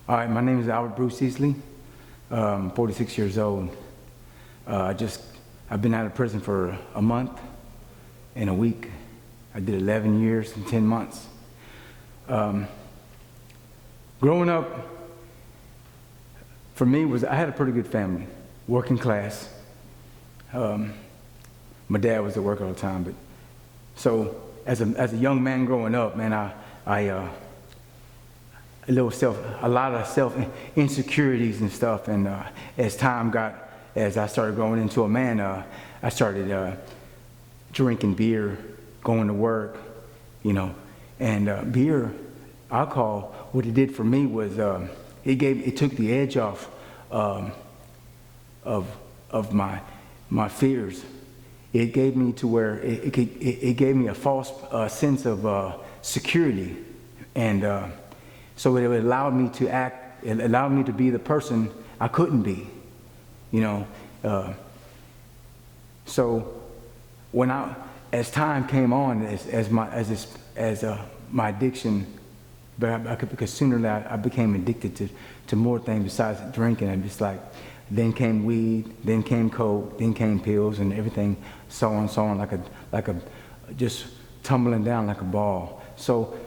All right, my name is Albert Bruce Easley. I'm 46 years old. I've been out of prison for a month and a week. I did 11 years and 10 months. Growing up, for me, I had a pretty good family, working class. My dad was at work all the time, but so as a young man growing up, man, a lot of self insecurities and stuff, and as I started growing into a man, I started drinking beer, going to work, and beer, alcohol. What it did for me was it took the edge off of my fears. It gave me to where it gave me a false sense of security, and so it allowed me to act. It allowed me to be the person I couldn't be, So as time came on, as my addiction, because sooner or later I became addicted to more things besides drinking, and just like then came weed, then came coke, then came pills, and everything, so on, like a just tumbling down like a ball. So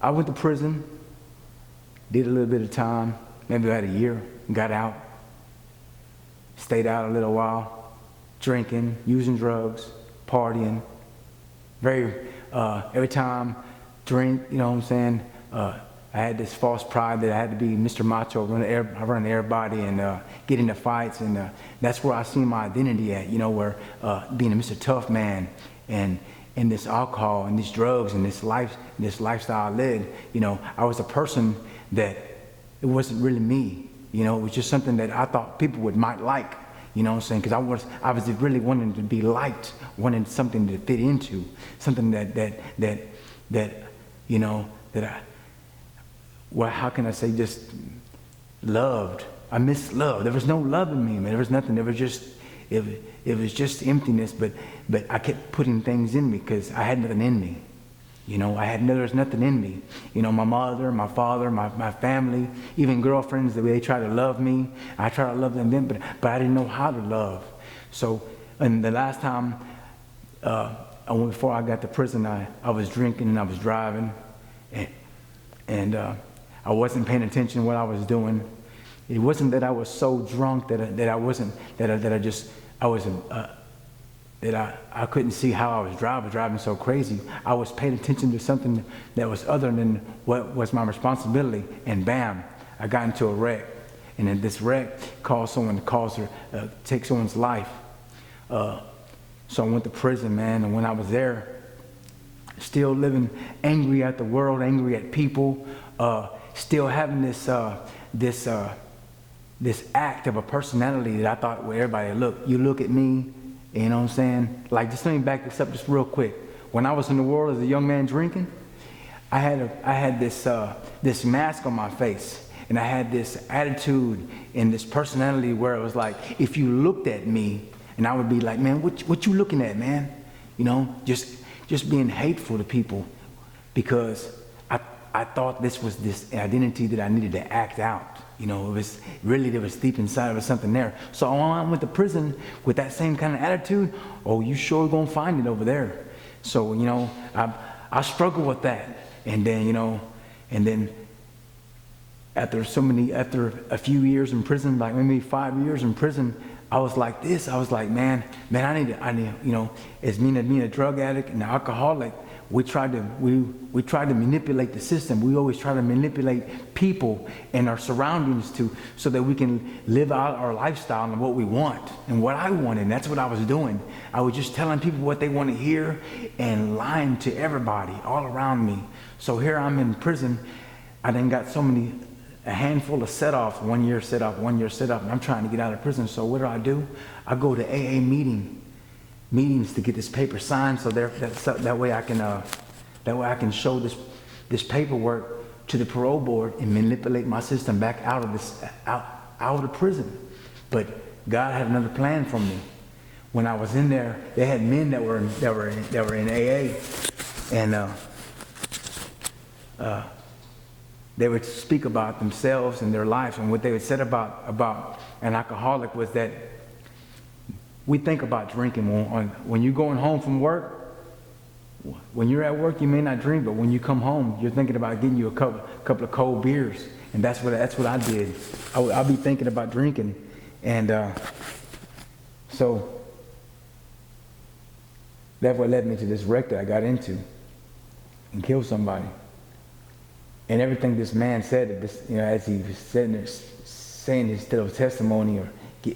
I went to prison, did a little bit of time, maybe about a year, got out, stayed out a little while, drinking, using drugs, partying, every time drink, you know what I'm saying? I had this false pride that I had to be Mr. Macho, run everybody and get into fights, and that's where I seen my identity at, where being a Mr. Tough Man and this alcohol and these drugs and this lifestyle I led, I was a person that it wasn't really me, it was just something that I thought people might like, you know what I'm saying? Because I was really wanting to be liked, wanting something to fit into, something how can I say, just loved. I missed love. There was no love in me, man. There was nothing. There was just, it was just emptiness, but I kept putting things in me because I had nothing in me. There was nothing in me. My mother, my father, my family, even girlfriends, they try to love me. I try to love them, but I didn't know how to love. So, and the last time, before I got to prison, I was drinking and I was driving, and I wasn't paying attention to what I was doing. It wasn't that I was so drunk that I couldn't see how I was driving so crazy. I was paying attention to something that was other than what was my responsibility, and bam, I got into a wreck. And then this wreck take someone's life. So I went to prison, man, and when I was there, still living angry at the world, angry at people, still having this act of a personality that I thought, well, everybody, you look at me, you know what I'm saying? Like, just let me back this up just real quick. When I was in the world as a young man drinking, I had this mask on my face, and I had this attitude and this personality where it was like, if you looked at me, and I would be like, man, what you looking at, man? Just being hateful to people, because I thought this was this identity that I needed to act out. It was really, there was deep inside, there was something there. So when I went to prison with that same kind of attitude, oh, you sure gonna find it over there. So, I struggled with that. And then, after a few years in prison, like maybe 5 years in prison, I was like this. I was like, man, I need, as being a drug addict and an alcoholic, we tried to manipulate the system. We always try to manipulate people and our surroundings so that we can live out our lifestyle and what we want and what I wanted. And that's what I was doing. I was just telling people what they want to hear and lying to everybody all around me. So here I'm in prison. I then got a handful of set-offs, 1 year set-off, 1 year set-off, and I'm trying to get out of prison. So what do? I go to AA meetings to get this paper signed, so that way I can show this paperwork to the parole board and manipulate my system back out of the prison. But God had another plan for me. When I was in there, they had men that were in AA, and they would speak about themselves and their lives, and what they would say about an alcoholic was that we think about drinking when you're going home from work. When you're at work, you may not drink, but when you come home, you're thinking about getting you a couple of cold beers, and that's what I did. I'll be thinking about drinking, and so that's what led me to this wreck that I got into and killed somebody. And everything this man said, as he was sitting there saying his testimony or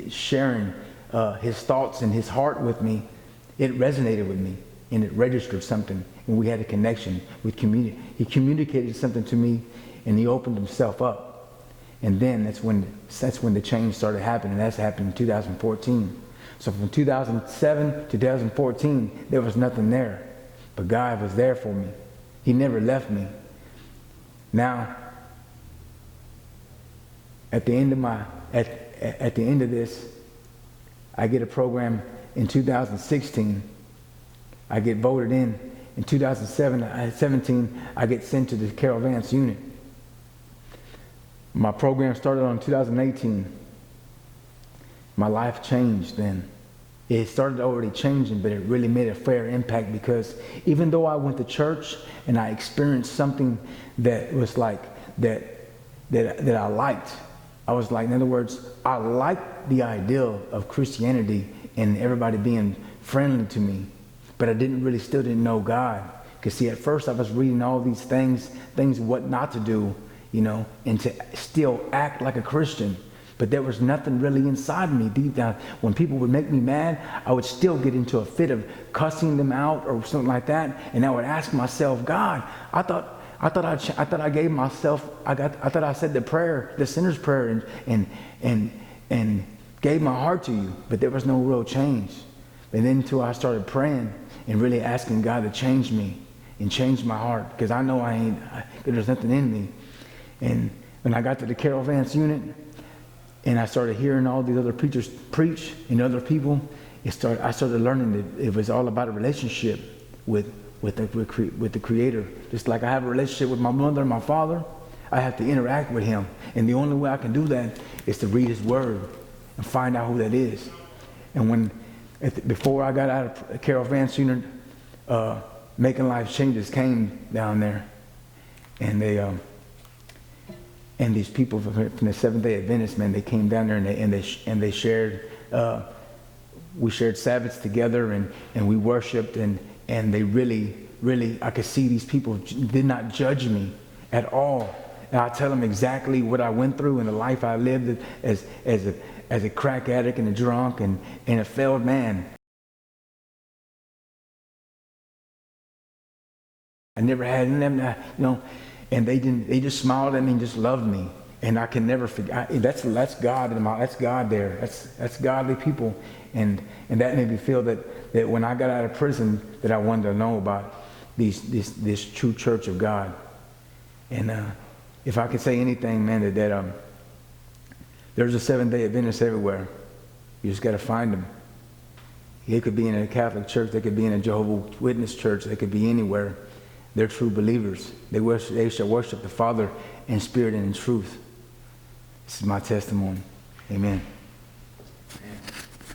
sharing his thoughts and his heart with me, it resonated with me and it registered something, and we had a connection with community. He communicated something to me, and he opened himself up, and then that's when the change started happening. That's happened in 2014. So from 2007 to 2014, there was nothing there, but God was there for me. He never left me. Now, at the end of this, I get a program in 2016. I get voted in. In 2017, I get sent to the Carol Vance unit. My program started on 2018. My life changed then. It started already changing, but it really made a fair impact, because even though I went to church and I experienced something that was like that I liked, I was like, in other words, I liked the ideal of Christianity and everybody being friendly to me, but I still didn't know God. Because see, at first I was reading all these things what not to do, and to still act like a Christian. But there was nothing really inside me deep down. When people would make me mad, I would still get into a fit of cussing them out or something like that, and I would ask myself, God, I thought I gave myself. I thought I said the prayer, the sinner's prayer, and gave my heart to you, but there was no real change. And then until I started praying and really asking God to change me and change my heart, because I know there's nothing in me. And when I got to the Carol Vance unit, and I started hearing all these other preachers preach and other people, I started learning that it was all about a relationship with the Creator. Just like I have a relationship with my mother and my father, I have to interact with Him. And the only way I can do that is to read His Word and find out who that is. And before I got out of Carol Vance unit, Making Life Changes came down there, and and these people from the Seventh-day Adventists, man, they came down there and they shared. We shared Sabbaths together, and we worshipped, and they really, I could see these people did not judge me at all. And I tell them exactly what I went through and the life I lived as a crack addict and a drunk and a failed man. I never had them, and they just smiled at me and just loved me. And I can never forget. That's God that's God there. That's godly people, and that made me feel that when I got out of prison, that I wanted to know about this true church of God. And if I could say anything, man, that there's a Seventh-day Adventist everywhere. You just got to find them. They could be in a Catholic church. They could be in a Jehovah's Witness church. They could be anywhere. They're true believers. They shall worship the Father in spirit and in truth. This is my testimony. Amen.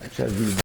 I try to read